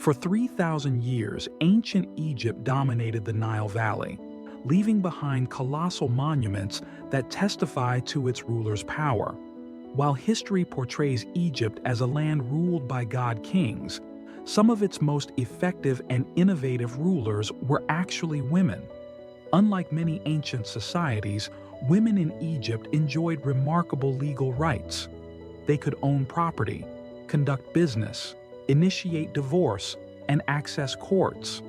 For 3,000 years, ancient Egypt dominated the Nile Valley, leaving behind colossal monuments that testify to its ruler's power. While history portrays Egypt as a land ruled by god-kings, some of its most effective and innovative rulers were actually women. Unlike many ancient societies, women in Egypt enjoyed remarkable legal rights. They could own property, conduct business, initiate divorce, and access courts.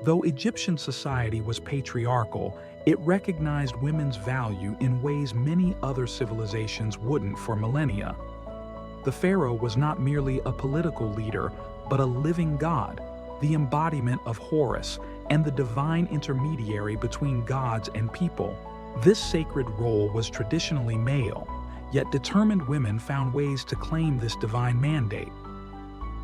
Though Egyptian society was patriarchal, it recognized women's value in ways many other civilizations wouldn't for millennia. The pharaoh was not merely a political leader, but a living god, the embodiment of Horus and the divine intermediary between gods and people. This sacred role was traditionally male, yet determined women found ways to claim this divine mandate.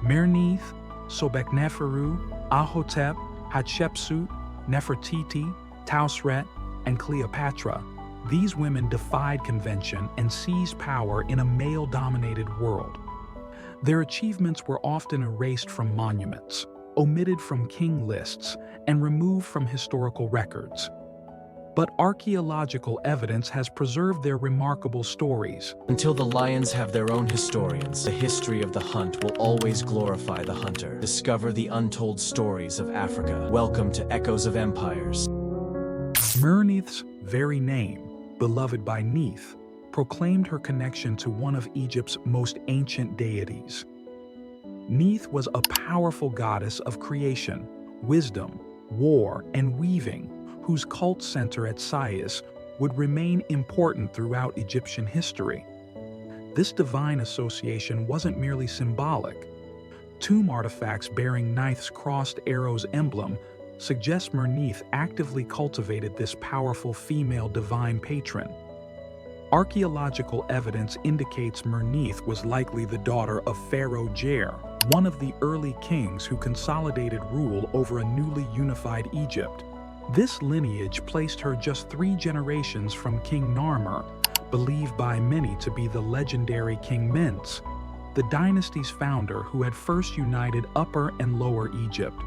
Merneith, Sobekneferu, Ahhotep, Hatshepsut, Nefertiti, Tausret, and Cleopatra. These women defied convention and seized power in a male-dominated world. Their achievements were often erased from monuments, omitted from king lists, and removed from historical records. But archaeological evidence has preserved their remarkable stories. Until the lions have their own historians, the history of the hunt will always glorify the hunter. Discover the untold stories of Africa. Welcome to Echoes of Empires. Merneith's very name, beloved by Neith, proclaimed her connection to one of Egypt's most ancient deities. Neith was a powerful goddess of creation, wisdom, war, and weaving, whose cult center at Sais would remain important throughout Egyptian history. This divine association wasn't merely symbolic. Tomb artifacts bearing Neith's crossed arrows emblem suggest Merneith actively cultivated this powerful female divine patron. Archaeological evidence indicates Merneith was likely the daughter of Pharaoh Jer, one of the early kings who consolidated rule over a newly unified Egypt. This lineage placed her just 3 generations from King Narmer, believed by many to be the legendary King Mens, the dynasty's founder who had first united Upper and Lower Egypt.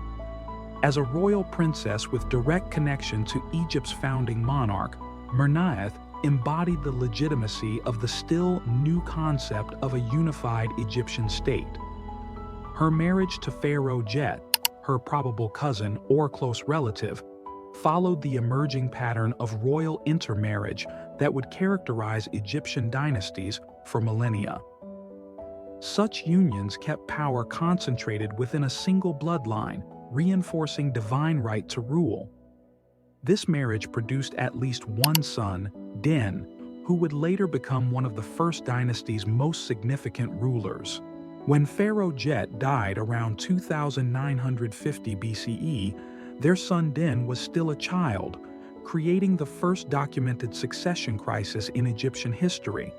As a royal princess with direct connection to Egypt's founding monarch, Merneith embodied the legitimacy of the still new concept of a unified Egyptian state. Her marriage to Pharaoh Jet, her probable cousin or close relative, followed the emerging pattern of royal intermarriage that would characterize Egyptian dynasties for millennia. Such unions kept power concentrated within a single bloodline, reinforcing divine right to rule. This marriage produced at least one son, Den, who would later become one of the first dynasty's most significant rulers. When Pharaoh Jet died around 2950 BCE, their son Den was still a child, creating the first documented succession crisis in Egyptian history.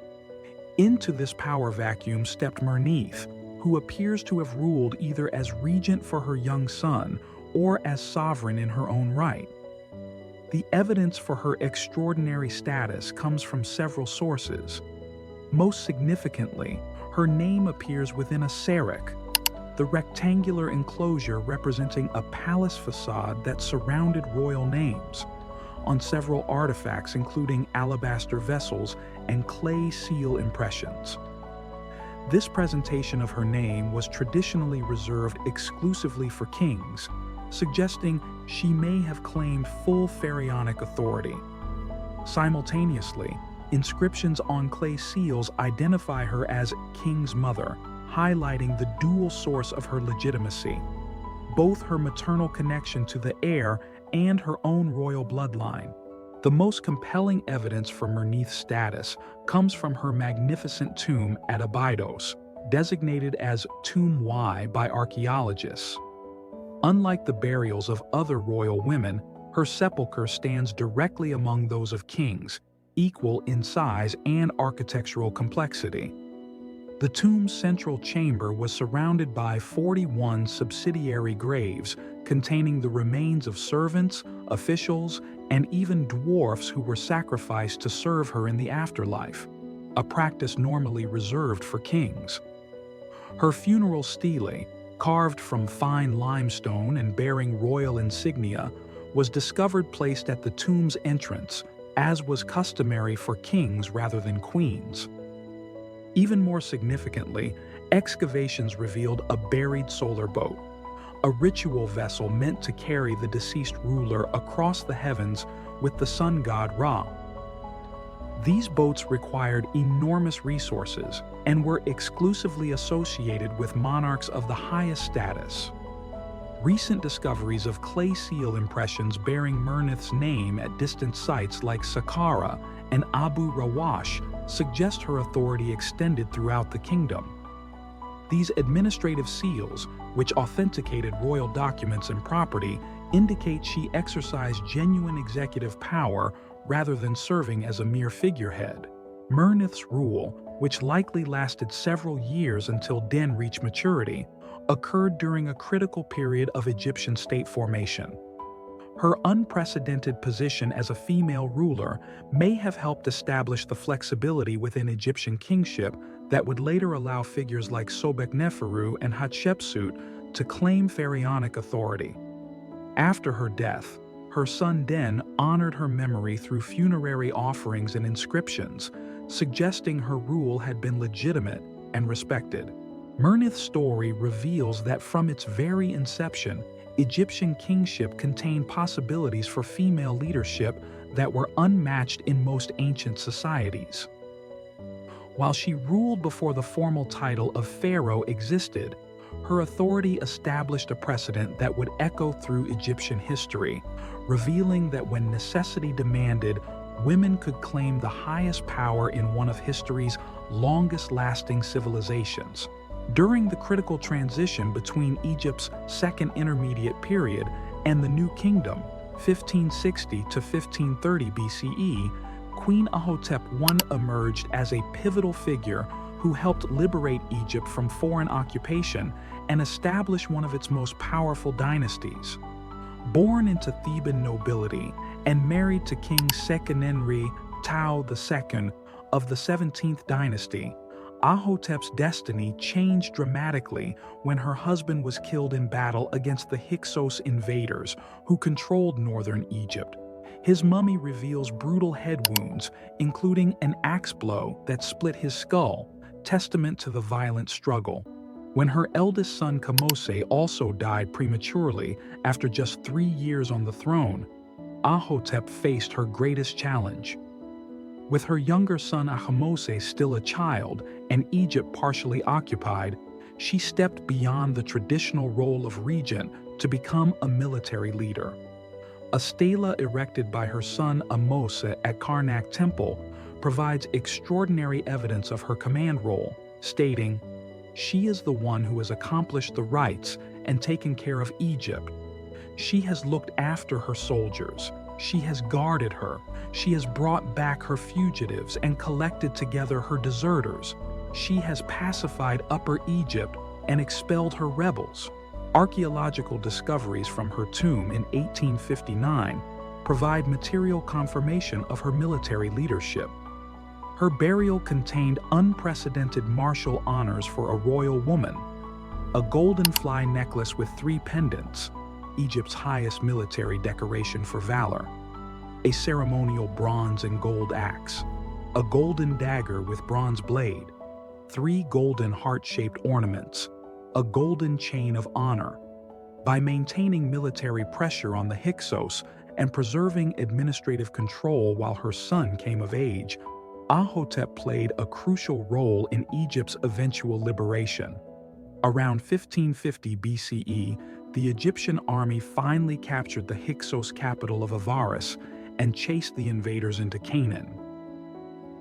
Into this power vacuum stepped Merneith, who appears to have ruled either as regent for her young son or as sovereign in her own right. The evidence for her extraordinary status comes from several sources. Most significantly, her name appears within a serac, the rectangular enclosure representing a palace facade that surrounded royal names, on several artifacts including alabaster vessels and clay seal impressions. This presentation of her name was traditionally reserved exclusively for kings, suggesting she may have claimed full pharaonic authority. Simultaneously, inscriptions on clay seals identify her as King's Mother, highlighting the dual source of her legitimacy, both her maternal connection to the heir and her own royal bloodline. The most compelling evidence for Merneith's status comes from her magnificent tomb at Abydos, designated as Tomb Y by archaeologists. Unlike the burials of other royal women, her sepulchre stands directly among those of kings, equal in size and architectural complexity. The tomb's central chamber was surrounded by 41 subsidiary graves containing the remains of servants, officials, and even dwarfs who were sacrificed to serve her in the afterlife, a practice normally reserved for kings. Her funeral stele, carved from fine limestone and bearing royal insignia, was discovered placed at the tomb's entrance, as was customary for kings rather than queens. Even more significantly, excavations revealed a buried solar boat, a ritual vessel meant to carry the deceased ruler across the heavens with the sun god Ra. These boats required enormous resources and were exclusively associated with monarchs of the highest status. Recent discoveries of clay seal impressions bearing Merneith's name at distant sites like Saqqara and Abu Rawash suggest her authority extended throughout the kingdom. These administrative seals, which authenticated royal documents and property, indicate she exercised genuine executive power rather than serving as a mere figurehead. Merneith's rule, which likely lasted several years until Den reached maturity, occurred during a critical period of Egyptian state formation. Her unprecedented position as a female ruler may have helped establish the flexibility within Egyptian kingship that would later allow figures like Sobekneferu and Hatshepsut to claim pharaonic authority. After her death, her son Den honored her memory through funerary offerings and inscriptions, suggesting her rule had been legitimate and respected. Merneith's story reveals that from its very inception, Egyptian kingship contained possibilities for female leadership that were unmatched in most ancient societies. While she ruled before the formal title of pharaoh existed, her authority established a precedent that would echo through Egyptian history, revealing that when necessity demanded, women could claim the highest power in one of history's longest-lasting civilizations. During the critical transition between Egypt's Second Intermediate Period and the New Kingdom, 1560 to 1530 BCE, Queen Ahhotep I emerged as a pivotal figure who helped liberate Egypt from foreign occupation and establish one of its most powerful dynasties. Born into Theban nobility and married to King Seqenenre Tao II of the 17th dynasty, Ahhotep's destiny changed dramatically when her husband was killed in battle against the Hyksos invaders who controlled northern Egypt. His mummy reveals brutal head wounds, including an axe blow that split his skull, testament to the violent struggle. When her eldest son Kamose also died prematurely after just 3 years on the throne, Ahhotep faced her greatest challenge. With her younger son Ahmose still a child and Egypt partially occupied, she stepped beyond the traditional role of regent to become a military leader. A stela erected by her son Ahmose at Karnak Temple provides extraordinary evidence of her command role, stating, "She is the one who has accomplished the rites and taken care of Egypt. She has looked after her soldiers. She has guarded her. She has brought back her fugitives and collected together her deserters. She has pacified Upper Egypt and expelled her rebels." Archaeological discoveries from her tomb in 1859 provide material confirmation of her military leadership. Her burial contained unprecedented martial honors for a royal woman: a golden fly necklace with 3 pendants, Egypt's highest military decoration for valor, a ceremonial bronze and gold axe, a golden dagger with bronze blade, 3 golden heart-shaped ornaments, a golden chain of honor. By maintaining military pressure on the Hyksos and preserving administrative control while her son came of age, Ahhotep played a crucial role in Egypt's eventual liberation. Around 1550 BCE, the Egyptian army finally captured the Hyksos capital of Avaris and chased the invaders into Canaan.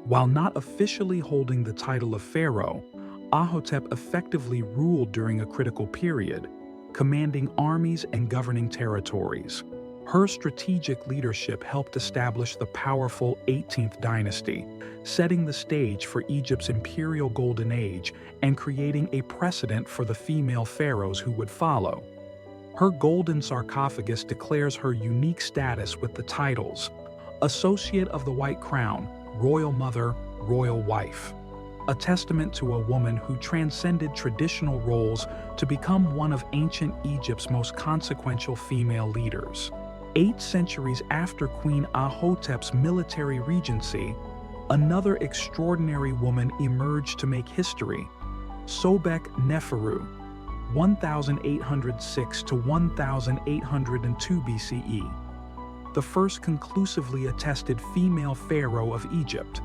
While not officially holding the title of pharaoh, Ahhotep effectively ruled during a critical period, commanding armies and governing territories. Her strategic leadership helped establish the powerful 18th dynasty, setting the stage for Egypt's imperial golden age and creating a precedent for the female pharaohs who would follow. Her golden sarcophagus declares her unique status with the titles Associate of the White Crown, Royal Mother, Royal Wife. a testament to a woman who transcended traditional roles to become one of ancient Egypt's most consequential female leaders. 8 centuries after Queen Ahhotep's military regency, another extraordinary woman emerged to make history: Sobekneferu, 1806 to 1802 BCE, the first conclusively attested female pharaoh of Egypt.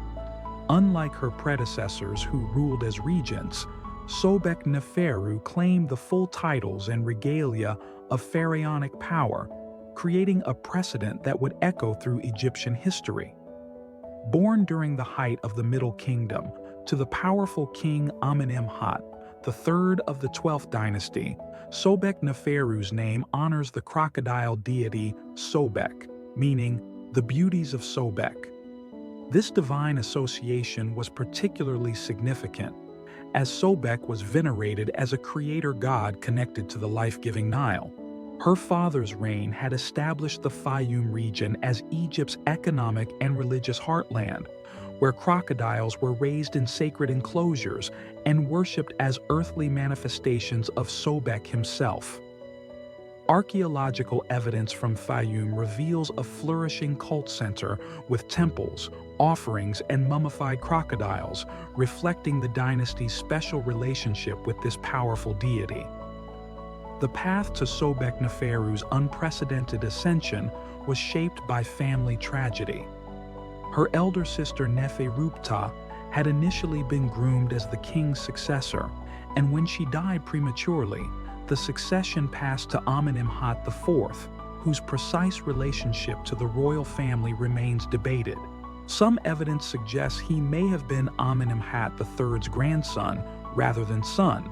Unlike her predecessors who ruled as regents, Sobekneferu claimed the full titles and regalia of pharaonic power, creating a precedent that would echo through Egyptian history. Born during the height of the Middle Kingdom to the powerful king Amenemhat, the third of the 12th dynasty, Sobekneferu's name honors the crocodile deity Sobek, meaning the beauties of Sobek. This divine association was particularly significant, as Sobek was venerated as a creator god connected to the life-giving Nile. Her father's reign had established the Fayum region as Egypt's economic and religious heartland, where crocodiles were raised in sacred enclosures and worshipped as earthly manifestations of Sobek himself. Archaeological evidence from Fayum reveals a flourishing cult center with temples, offerings, and mummified crocodiles, reflecting the dynasty's special relationship with this powerful deity. The path to Sobekneferu's unprecedented ascension was shaped by family tragedy. Her elder sister Neferupta had initially been groomed as the king's successor, and when she died prematurely, the succession passed to Amenemhat IV, whose precise relationship to the royal family remains debated. Some evidence suggests he may have been Amenemhat III's grandson rather than son.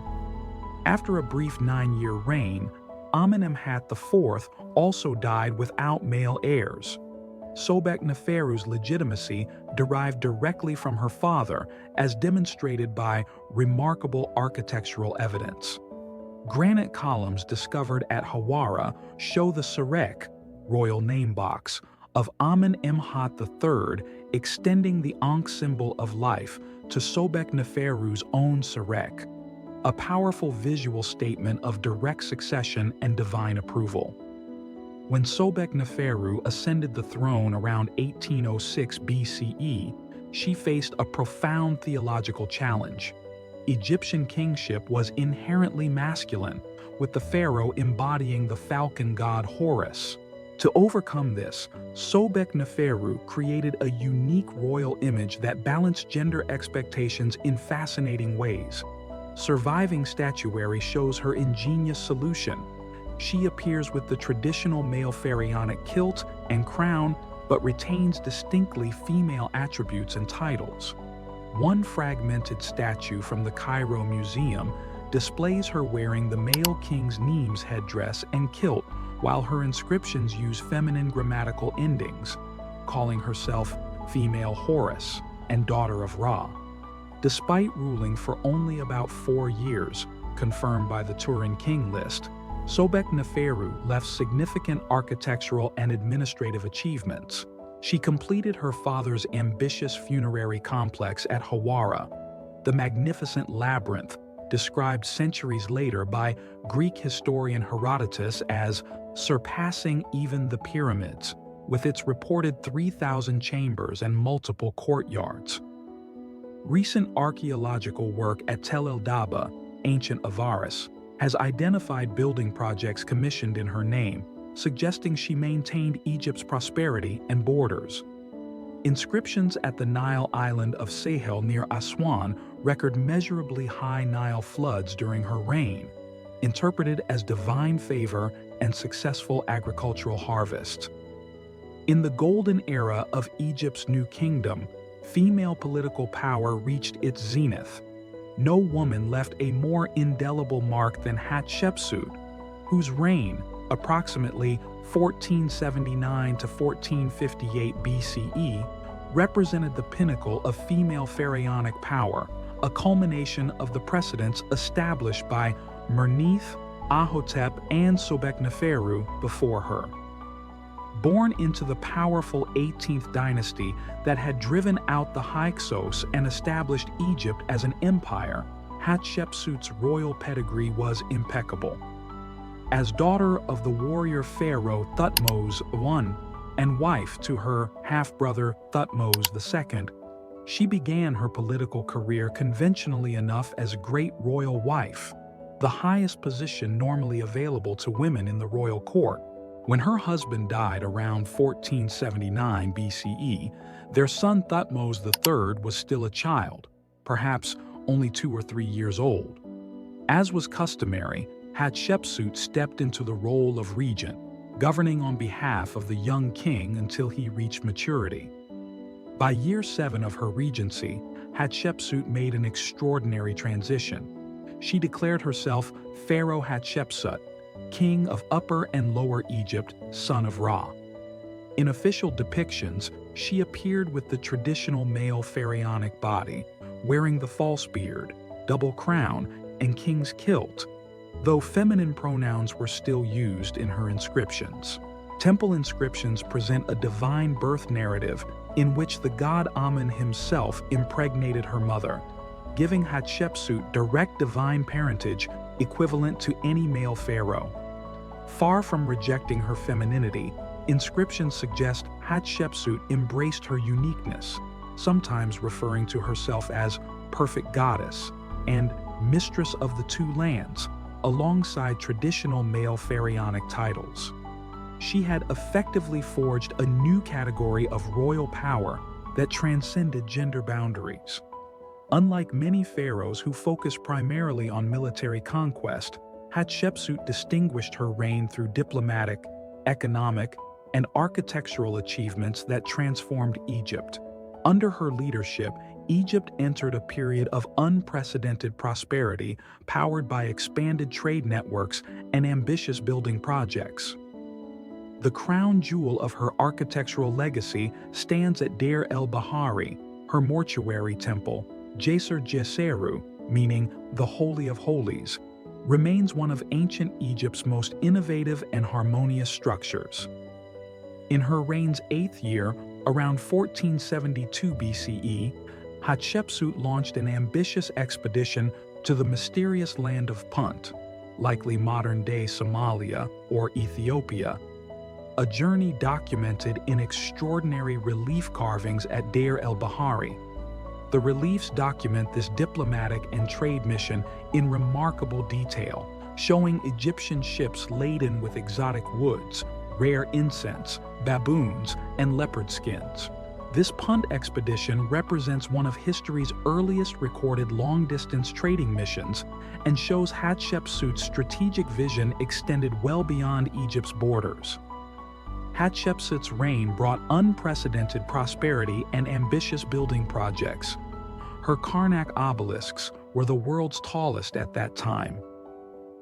After a brief 9-year reign, Amenemhat IV also died without male heirs. Sobekneferu's legitimacy derived directly from her father, as demonstrated by remarkable architectural evidence. Granite columns discovered at Hawara show the Sarek, royal name box, of Amenemhat III extending the Ankh symbol of life to Sobekneferu's own Sarek, a powerful visual statement of direct succession and divine approval. When Sobekneferu ascended the throne around 1806 BCE, she faced a profound theological challenge. Egyptian kingship was inherently masculine, with the pharaoh embodying the falcon god Horus. To overcome this, Sobekneferu created a unique royal image that balanced gender expectations in fascinating ways. Surviving statuary shows her ingenious solution. She appears with the traditional male pharaonic kilt and crown, but retains distinctly female attributes and titles. One fragmented statue from the Cairo Museum displays her wearing the male king's Nemes headdress and kilt, while her inscriptions use feminine grammatical endings, calling herself female Horus and daughter of Ra. Despite ruling for only about 4 years, confirmed by the Turin King list, Sobekneferu left significant architectural and administrative achievements. She completed her father's ambitious funerary complex at Hawara, the magnificent labyrinth, described centuries later by Greek historian Herodotus as surpassing even the pyramids, with its reported 3,000 chambers and multiple courtyards. Recent archaeological work at Tel el-Daba, ancient Avaris, has identified building projects commissioned in her name, suggesting she maintained Egypt's prosperity and borders. Inscriptions at the Nile island of Sahel near Aswan record measurably high Nile floods during her reign, interpreted as divine favor and successful agricultural harvests. In the golden era of Egypt's New Kingdom, female political power reached its zenith. No woman left a more indelible mark than Hatshepsut, whose reign, approximately 1479 to 1458 BCE, represented the pinnacle of female pharaonic power, a culmination of the precedents established by Merneith, Ahhotep, and Sobekneferu before her. Born into the powerful 18th dynasty that had driven out the Hyksos and established Egypt as an empire, Hatshepsut's royal pedigree was impeccable. As daughter of the warrior pharaoh Thutmose I and wife to her half-brother Thutmose II, she began her political career conventionally enough as Great Royal Wife, the highest position normally available to women in the royal court. When her husband died around 1479 BCE, their son Thutmose III was still a child, perhaps only 2 or 3 years old. As was customary, Hatshepsut stepped into the role of regent, governing on behalf of the young king until he reached maturity. By year 7 of her regency, Hatshepsut made an extraordinary transition. She declared herself Pharaoh Hatshepsut, king of Upper and Lower Egypt, son of Ra. In official depictions, she appeared with the traditional male pharaonic body, wearing the false beard, double crown, and king's kilt, though feminine pronouns were still used in her inscriptions. Temple inscriptions present a divine birth narrative in which the god Amun himself impregnated her mother, giving Hatshepsut direct divine parentage equivalent to any male pharaoh. Far from rejecting her femininity, inscriptions suggest Hatshepsut embraced her uniqueness, sometimes referring to herself as perfect goddess and mistress of the two lands, alongside traditional male pharaonic titles. She had effectively forged a new category of royal power that transcended gender boundaries. Unlike many pharaohs who focused primarily on military conquest, Hatshepsut distinguished her reign through diplomatic, economic, and architectural achievements that transformed Egypt. Under her leadership, Egypt entered a period of unprecedented prosperity powered by expanded trade networks and ambitious building projects. The crown jewel of her architectural legacy stands at Deir el-Bahari, her mortuary temple, Djeser Djeseru, meaning the Holy of Holies, remains one of ancient Egypt's most innovative and harmonious structures. In her reign's 8th year, around 1472 BCE, Hatshepsut launched an ambitious expedition to the mysterious land of Punt, likely modern-day Somalia or Ethiopia, a journey documented in extraordinary relief carvings at Deir el-Bahari. The reliefs document this diplomatic and trade mission in remarkable detail, showing Egyptian ships laden with exotic woods, rare incense, baboons, and leopard skins. This Punt expedition represents one of history's earliest recorded long-distance trading missions and shows Hatshepsut's strategic vision extended well beyond Egypt's borders. Hatshepsut's reign brought unprecedented prosperity and ambitious building projects. Her Karnak obelisks were the world's tallest at that time.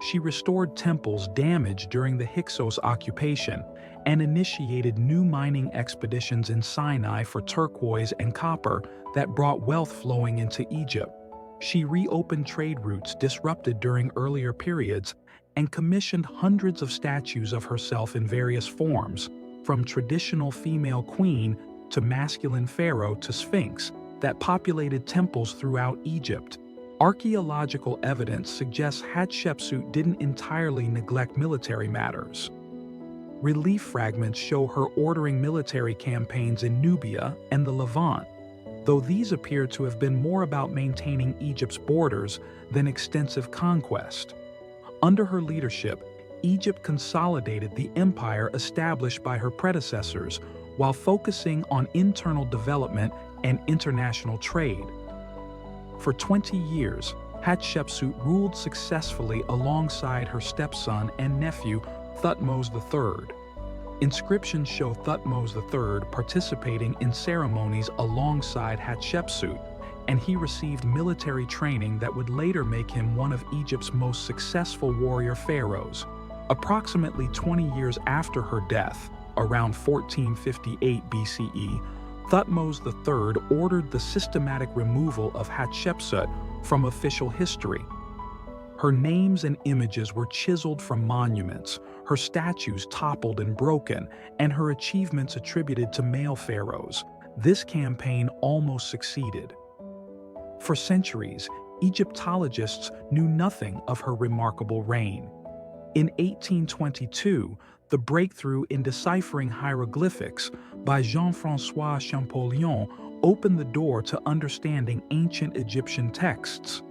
She restored temples damaged during the Hyksos occupation and initiated new mining expeditions in Sinai for turquoise and copper that brought wealth flowing into Egypt. She reopened trade routes disrupted during earlier periods and commissioned hundreds of statues of herself in various forms, from traditional female queen to masculine pharaoh to sphinx, that populated temples throughout Egypt. Archaeological evidence suggests Hatshepsut didn't entirely neglect military matters. Relief fragments show her ordering military campaigns in Nubia and the Levant, though these appear to have been more about maintaining Egypt's borders than extensive conquest. Under her leadership, Egypt consolidated the empire established by her predecessors while focusing on internal development and international trade. For 20 years, Hatshepsut ruled successfully alongside her stepson and nephew, Thutmose III. Inscriptions show Thutmose III participating in ceremonies alongside Hatshepsut, and he received military training that would later make him one of Egypt's most successful warrior pharaohs. Approximately 20 years after her death, around 1458 BCE, Thutmose III ordered the systematic removal of Hatshepsut from official history. Her names and images were chiseled from monuments, her statues toppled and broken, and her achievements attributed to male pharaohs. This campaign almost succeeded. For centuries, Egyptologists knew nothing of her remarkable reign. In 1822, the breakthrough in deciphering hieroglyphics by Jean-François Champollion opened the door to understanding ancient Egyptian texts.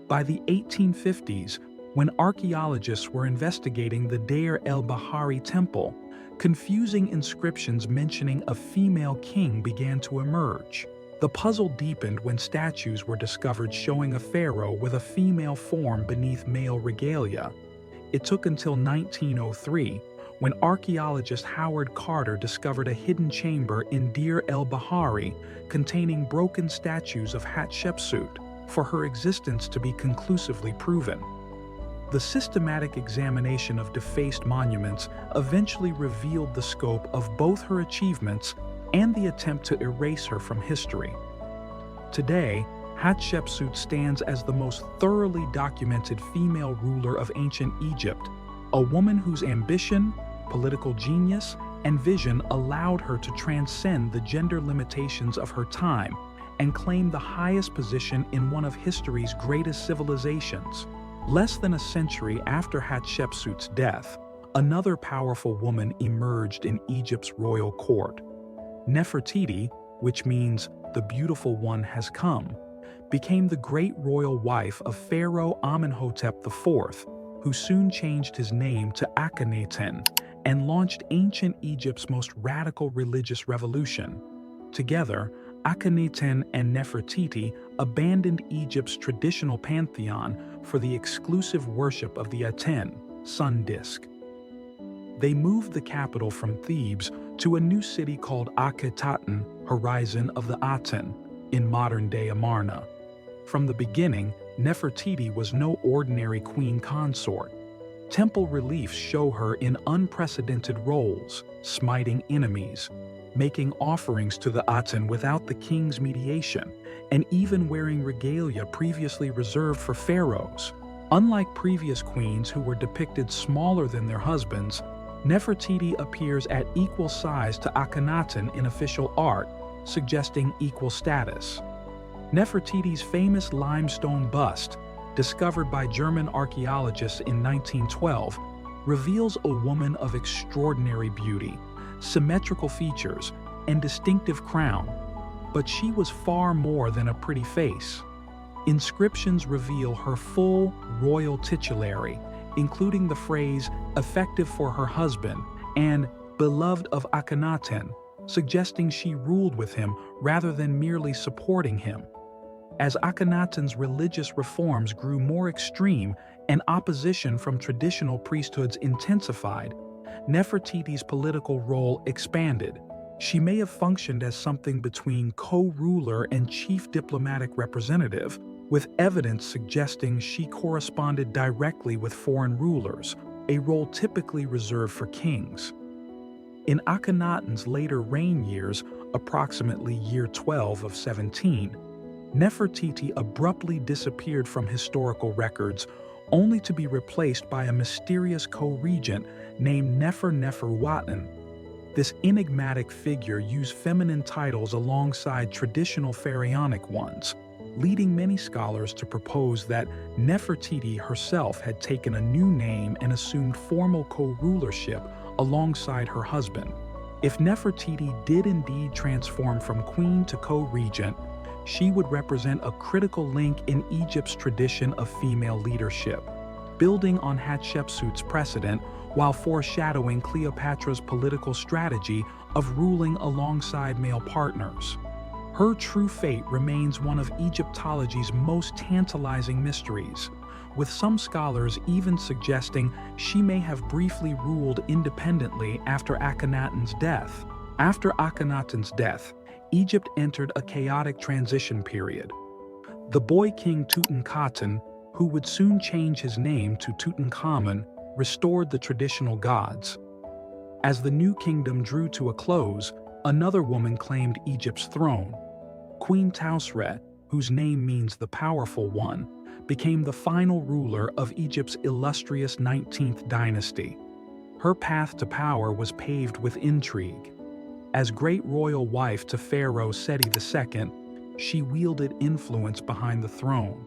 By the 1850s, when archaeologists were investigating the Deir el-Bahari temple, confusing inscriptions mentioning a female king began to emerge. The puzzle deepened when statues were discovered showing a pharaoh with a female form beneath male regalia. It took until 1903, when archaeologist Howard Carter discovered a hidden chamber in Deir el-Bahari containing broken statues of Hatshepsut, for her existence to be conclusively proven. The systematic examination of defaced monuments eventually revealed the scope of both her achievements and the attempt to erase her from history. Today, Hatshepsut stands as the most thoroughly documented female ruler of ancient Egypt, a woman whose ambition, political genius, and vision allowed her to transcend the gender limitations of her time and claim the highest position in one of history's greatest civilizations. Less than a century after Hatshepsut's death, another powerful woman emerged in Egypt's royal court. Nefertiti, which means the beautiful one has come, became the great royal wife of Pharaoh Amenhotep IV, who soon changed his name to Akhenaten and launched ancient Egypt's most radical religious revolution. Together, Akhenaten and Nefertiti abandoned Egypt's traditional pantheon for the exclusive worship of the Aten, sun disk. They moved the capital from Thebes to a new city called Akhetaten, horizon of the Aten, in modern-day Amarna. From the beginning, Nefertiti was no ordinary queen consort. Temple reliefs show her in unprecedented roles, smiting enemies, making offerings to the Aten without the king's mediation, and even wearing regalia previously reserved for pharaohs. Unlike previous queens who were depicted smaller than their husbands, Nefertiti appears at equal size to Akhenaten in official art, suggesting equal status. Nefertiti's famous limestone bust, discovered by German archaeologists in 1912, reveals a woman of extraordinary beauty, symmetrical features, and distinctive crown. But she was far more than a pretty face. Inscriptions reveal her full royal titulary, including the phrase "effective for her husband" and "beloved of Akhenaten," suggesting she ruled with him rather than merely supporting him. As Akhenaten's religious reforms grew more extreme and opposition from traditional priesthoods intensified, Nefertiti's political role expanded. She may have functioned as something between co-ruler and chief diplomatic representative, with evidence suggesting she corresponded directly with foreign rulers, a role typically reserved for kings. In Akhenaten's later reign years, approximately year 12 of 17, Nefertiti abruptly disappeared from historical records, only to be replaced by a mysterious co-regent named Nefer-Neferuaten. This enigmatic figure used feminine titles alongside traditional pharaonic ones, leading many scholars to propose that Nefertiti herself had taken a new name and assumed formal co-rulership alongside her husband. If Nefertiti did indeed transform from queen to co-regent, she would represent a critical link in Egypt's tradition of female leadership, building on Hatshepsut's precedent while foreshadowing Cleopatra's political strategy of ruling alongside male partners. Her true fate remains one of Egyptology's most tantalizing mysteries, with some scholars even suggesting she may have briefly ruled independently after Akhenaten's death. After Akhenaten's death, Egypt entered a chaotic transition period. The boy king Tutankhaten, who would soon change his name to Tutankhamun, restored the traditional gods. As the new kingdom drew to a close, another woman claimed Egypt's throne. Queen Tausret, whose name means the powerful one, became the final ruler of Egypt's illustrious 19th dynasty. Her path to power was paved with intrigue. As great royal wife to Pharaoh Seti II, she wielded influence behind the throne.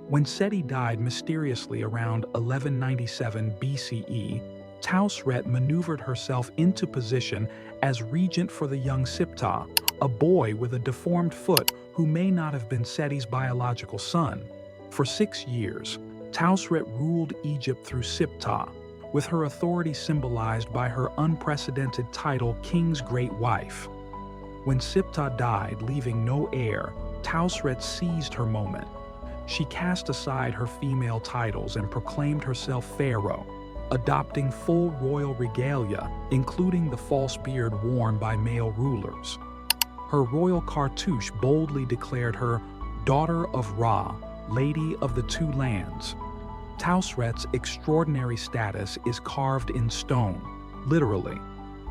When Seti died mysteriously around 1197 BCE, Tausret maneuvered herself into position as regent for the young Siptah, a boy with a deformed foot who may not have been Seti's biological son. For 6 years, Tausret ruled Egypt through Siptah, with her authority symbolized by her unprecedented title King's Great Wife. When Siptah died, leaving no heir, Tausret seized her moment. She cast aside her female titles and proclaimed herself pharaoh, adopting full royal regalia, including the false beard worn by male rulers. Her royal cartouche boldly declared her daughter of Ra, Lady of the Two Lands. Tausret's extraordinary status is carved in stone, literally.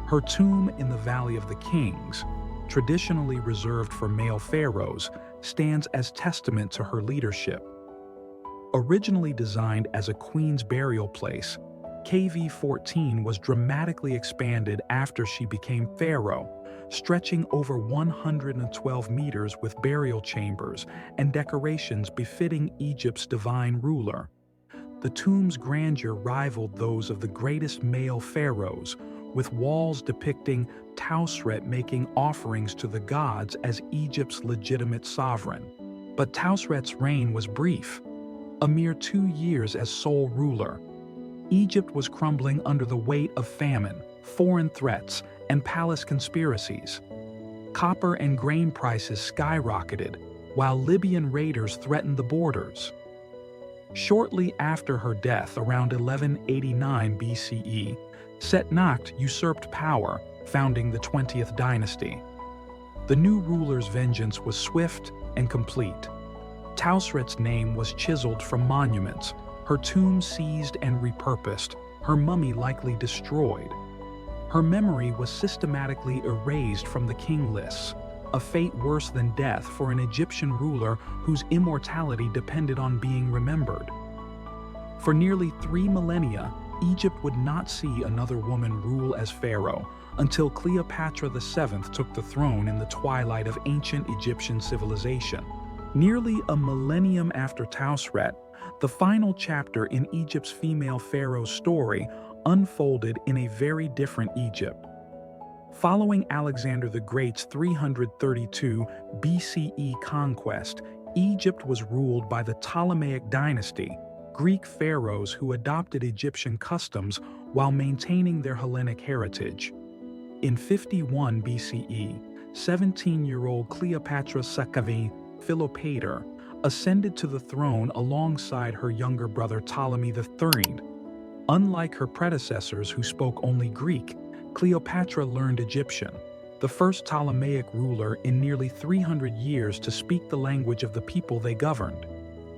Her tomb in the Valley of the Kings, traditionally reserved for male pharaohs, stands as testament to her leadership. Originally designed as a queen's burial place, KV-14 was dramatically expanded after she became pharaoh, stretching over 112 meters with burial chambers and decorations befitting Egypt's divine ruler. The tomb's grandeur rivaled those of the greatest male pharaohs, with walls depicting Tausret making offerings to the gods as Egypt's legitimate sovereign. But Tausret's reign was brief, a mere 2 years as sole ruler. Egypt was crumbling under the weight of famine, foreign threats, and palace conspiracies. Copper and grain prices skyrocketed, while Libyan raiders threatened the borders. Shortly after her death, around 1189 BCE, Setnakht usurped power, founding the 20th dynasty. The new ruler's vengeance was swift and complete. Tausret's name was chiseled from monuments, her tomb seized and repurposed, her mummy likely destroyed. Her memory was systematically erased from the king lists, a fate worse than death for an Egyptian ruler whose immortality depended on being remembered. For nearly 3 millennia, Egypt would not see another woman rule as pharaoh until Cleopatra VII took the throne in the twilight of ancient Egyptian civilization. Nearly a millennium after Tausret, the final chapter in Egypt's female pharaoh's story unfolded in a very different Egypt. Following Alexander the Great's 332 BCE conquest, Egypt was ruled by the Ptolemaic dynasty, Greek pharaohs who adopted Egyptian customs while maintaining their Hellenic heritage. In 51 BCE, 17-year-old Cleopatra Philopator ascended to the throne alongside her younger brother Ptolemy III. Unlike her predecessors who spoke only Greek, Cleopatra learned Egyptian, the first Ptolemaic ruler in nearly 300 years to speak the language of the people they governed.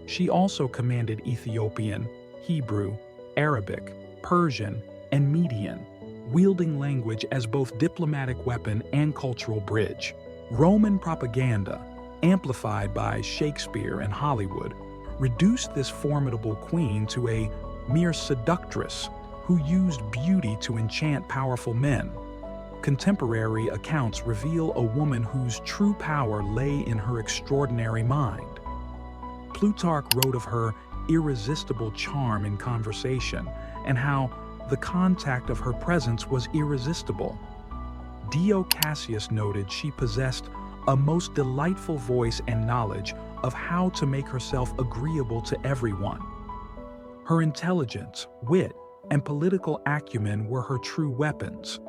She also commanded Ethiopian, Hebrew, Arabic, Persian, and Median, wielding language as both diplomatic weapon and cultural bridge. Roman propaganda, amplified by Shakespeare and Hollywood, reduced this formidable queen to a mere seductress who used beauty to enchant powerful men. Contemporary accounts reveal a woman whose true power lay in her extraordinary mind. Plutarch wrote of her irresistible charm in conversation and how the contact of her presence was irresistible. Dio Cassius noted she possessed a most delightful voice and knowledge of how to make herself agreeable to everyone. Her intelligence, wit, and political acumen were her true weapons.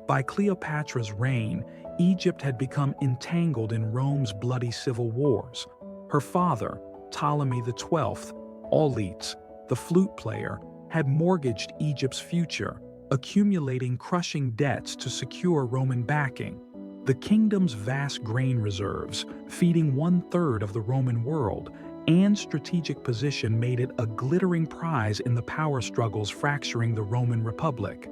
By Cleopatra's reign, Egypt had become entangled in Rome's bloody civil wars. Her father, Ptolemy XII, Auletes, the flute player, had mortgaged Egypt's future, accumulating crushing debts to secure Roman backing. The kingdom's vast grain reserves, feeding 1/3 of the Roman world, and strategic position made it a glittering prize in the power struggles fracturing the Roman Republic.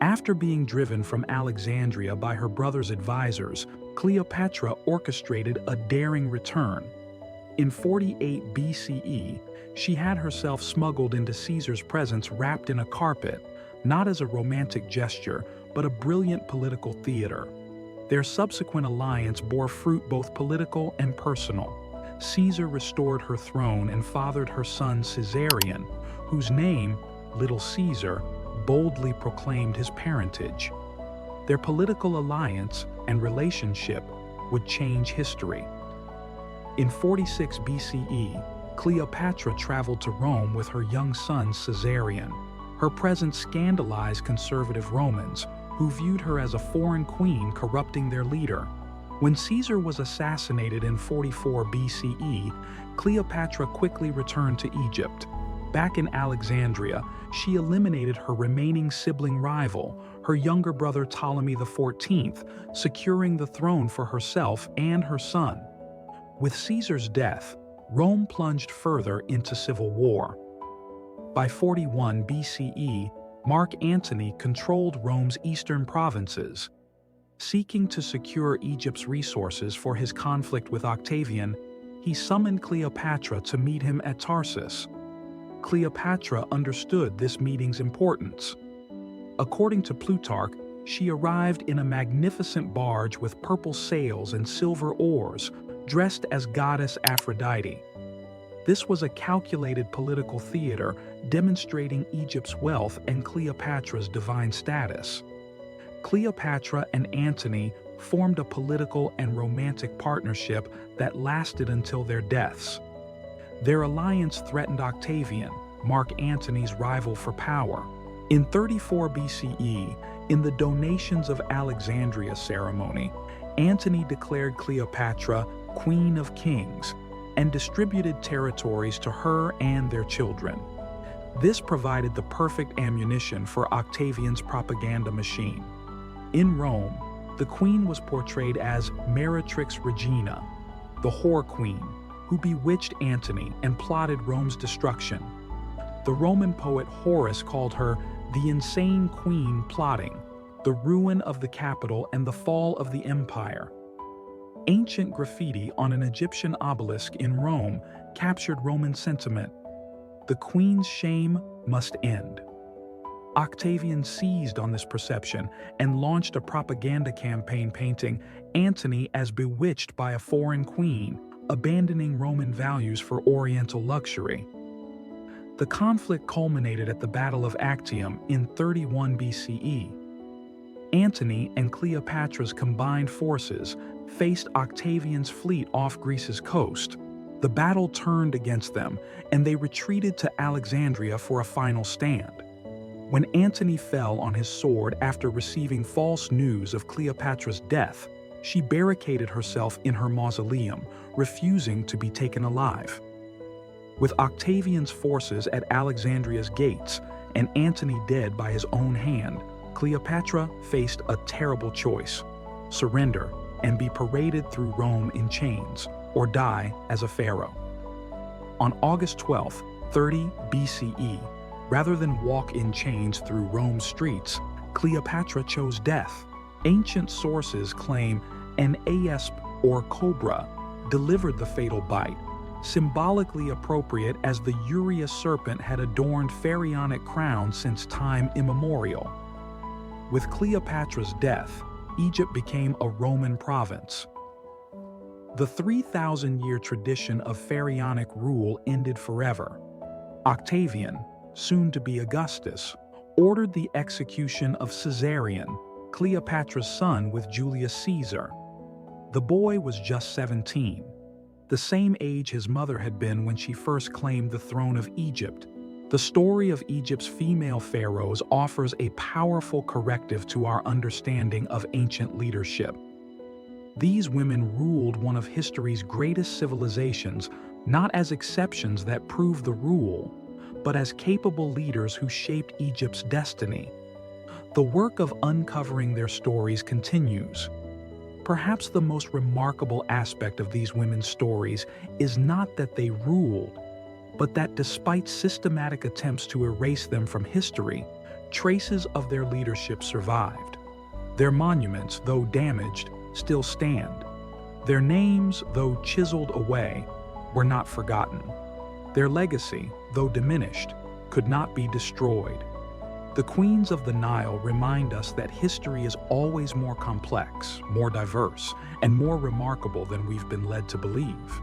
After being driven from Alexandria by her brother's advisors, Cleopatra orchestrated a daring return. In 48 BCE, she had herself smuggled into Caesar's presence wrapped in a carpet, not as a romantic gesture, but a brilliant political theater. Their subsequent alliance bore fruit both political and personal. Caesar restored her throne and fathered her son Caesarion, whose name, Little Caesar, boldly proclaimed his parentage. Their political alliance and relationship would change history. In 46 BCE, Cleopatra traveled to Rome with her young son Caesarion. Her presence scandalized conservative Romans, who viewed her as a foreign queen corrupting their leader. When Caesar was assassinated in 44 BCE, Cleopatra quickly returned to Egypt. Back in Alexandria, she eliminated her remaining sibling rival, her younger brother Ptolemy XIV, securing the throne for herself and her son. With Caesar's death, Rome plunged further into civil war. By 41 BCE, Mark Antony controlled Rome's eastern provinces. Seeking to secure Egypt's resources for his conflict with Octavian, he summoned Cleopatra to meet him at Tarsus. Cleopatra understood this meeting's importance. According to Plutarch, she arrived in a magnificent barge with purple sails and silver oars, dressed as goddess Aphrodite. This was a calculated political theater demonstrating Egypt's wealth and Cleopatra's divine status. Cleopatra and Antony formed a political and romantic partnership that lasted until their deaths. Their alliance threatened Octavian, Mark Antony's rival for power. In 34 BCE, in the Donations of Alexandria ceremony, Antony declared Cleopatra Queen of Kings and distributed territories to her and their children. This provided the perfect ammunition for Octavian's propaganda machine. In Rome, the queen was portrayed as Meretrix Regina, the whore queen, who bewitched Antony and plotted Rome's destruction. The Roman poet Horace called her the insane queen plotting the ruin of the capital and the fall of the empire. Ancient graffiti on an Egyptian obelisk in Rome captured Roman sentiment: the queen's shame must end. Octavian seized on this perception and launched a propaganda campaign painting Antony as bewitched by a foreign queen, abandoning Roman values for Oriental luxury. The conflict culminated at the Battle of Actium in 31 BCE. Antony and Cleopatra's combined forces faced Octavian's fleet off Greece's coast. The battle turned against them, and they retreated to Alexandria for a final stand. When Antony fell on his sword after receiving false news of Cleopatra's death, she barricaded herself in her mausoleum, refusing to be taken alive. With Octavian's forces at Alexandria's gates and Antony dead by his own hand, Cleopatra faced a terrible choice: surrender and be paraded through Rome in chains, or die as a pharaoh. On August 12, 30 BCE, rather than walk in chains through Rome's streets, Cleopatra chose death. Ancient sources claim an asp or cobra delivered the fatal bite, symbolically appropriate as the Urius serpent had adorned pharaonic crowns since time immemorial. With Cleopatra's death, Egypt became a Roman province. The 3,000-year tradition of pharaonic rule ended forever. Octavian, soon to be Augustus, ordered the execution of Caesarion, Cleopatra's son with Julius Caesar. The boy was just 17, the same age his mother had been when she first claimed the throne of Egypt. The story of Egypt's female pharaohs offers a powerful corrective to our understanding of ancient leadership. These women ruled one of history's greatest civilizations, not as exceptions that prove the rule, but as capable leaders who shaped Egypt's destiny. The work of uncovering their stories continues. Perhaps the most remarkable aspect of these women's stories is not that they ruled, but that despite systematic attempts to erase them from history, traces of their leadership survived. Their monuments, though damaged, still stand. Their names, though chiseled away, were not forgotten. Their legacy, though diminished, could not be destroyed. The queens of the Nile remind us that history is always more complex, more diverse, and more remarkable than we've been led to believe.